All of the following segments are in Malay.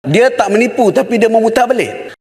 Dia tak menipu tapi dia memutar balik.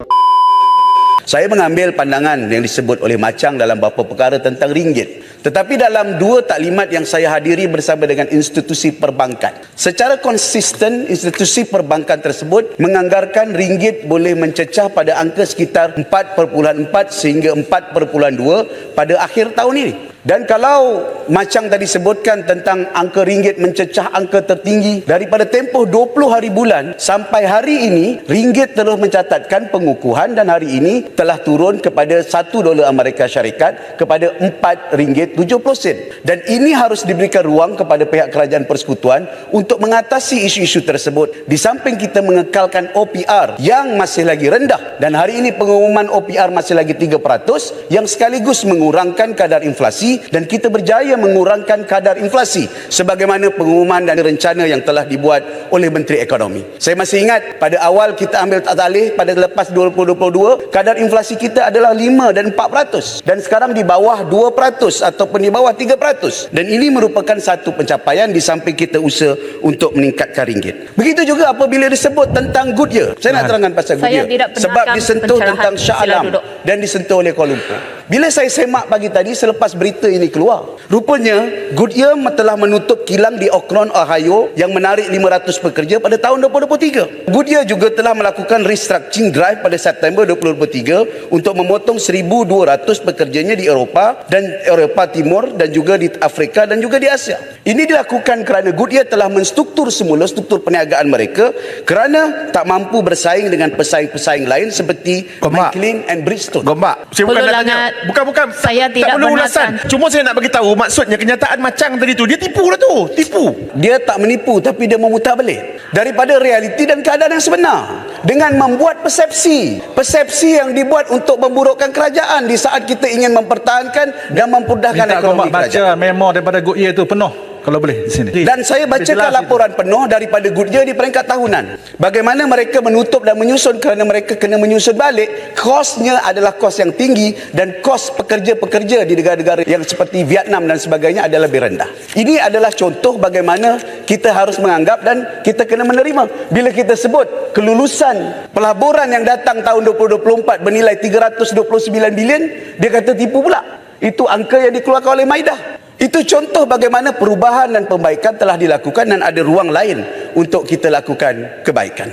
Saya mengambil pandangan yang disebut oleh Macang dalam beberapa perkara tentang ringgit. Tetapi dalam dua taklimat yang saya hadiri bersama dengan institusi perbankan, secara konsisten institusi perbankan tersebut menganggarkan ringgit boleh mencecah pada angka sekitar 4.4 sehingga 4.2 pada akhir tahun ini. Dan kalau Macang tadi sebutkan tentang angka ringgit mencecah angka tertinggi daripada tempoh 20 hari bulan sampai hari ini, ringgit terus mencatatkan pengukuhan dan hari ini telah turun kepada 1 dolar Amerika Syarikat kepada 4 ringgit 70 sen. Dan ini harus diberikan ruang kepada pihak kerajaan persekutuan untuk mengatasi isu-isu tersebut di samping kita mengekalkan OPR yang masih lagi rendah, dan hari ini pengumuman OPR masih lagi 3% yang sekaligus mengurangkan kadar inflasi, dan kita berjaya mengurangkan kadar inflasi sebagaimana pengumuman dan rencana yang telah dibuat oleh Menteri Ekonomi. Saya masih ingat pada awal kita ambil alih pada lepas 2022, kadar inflasi kita adalah 5 dan 4%, dan sekarang di bawah 2% ataupun di bawah 3%, dan ini merupakan satu pencapaian di samping kita usaha untuk meningkatkan ringgit. Begitu juga apabila disebut tentang Goodyear. Saya nak terangkan pasal Goodyear sebab disentuh tentang Shah Alam dan disentuh oleh Kuala Lumpur. Bila saya semak pagi tadi selepas berita ini keluar, rupanya Goodyear telah menutup kilang di Akron, Ohio yang menarik 500 pekerja pada tahun 2023. Goodyear juga telah melakukan restructuring drive pada September 2023 untuk memotong 1,200 pekerjanya di Eropah dan Eropah Timur dan juga di Afrika dan juga di Asia. Ini dilakukan kerana Goodyear telah menstruktur semula struktur perniagaan mereka kerana tak mampu bersaing dengan pesaing-pesaing lain seperti Michelin and Bridgestone. Gombak, saya bukan nak tanya, bukan saya tidak perlu ulasan. Cuma saya nak bagi tahu maksudnya kenyataan Macang tadi tu, dia tipu lah tu, tipu. Dia tak menipu tapi dia memutar balik daripada realiti dan keadaan yang sebenar dengan membuat persepsi yang dibuat untuk memburukkan kerajaan di saat kita ingin mempertahankan dan mempudahkan ekonomi kerajaan. Baca memo daripada Goodyear itu penuh kalau boleh di sini. Dan saya bacakan laporan penuh daripada Goodyear di peringkat tahunan. Bagaimana mereka menutup dan menyusun kerana mereka kena menyusun balik. Kosnya adalah kos yang tinggi dan kos pekerja-pekerja di negara-negara yang seperti Vietnam dan sebagainya adalah lebih rendah. Ini adalah contoh bagaimana kita harus menganggap dan kita kena menerima. Bila kita sebut kelulusan pelaburan yang datang tahun 2024 bernilai 329 bilion, dia kata tipu pula. Itu angka yang dikeluarkan oleh Maidah. Itu contoh bagaimana perubahan dan perbaikan telah dilakukan dan ada ruang lain untuk kita lakukan kebaikan.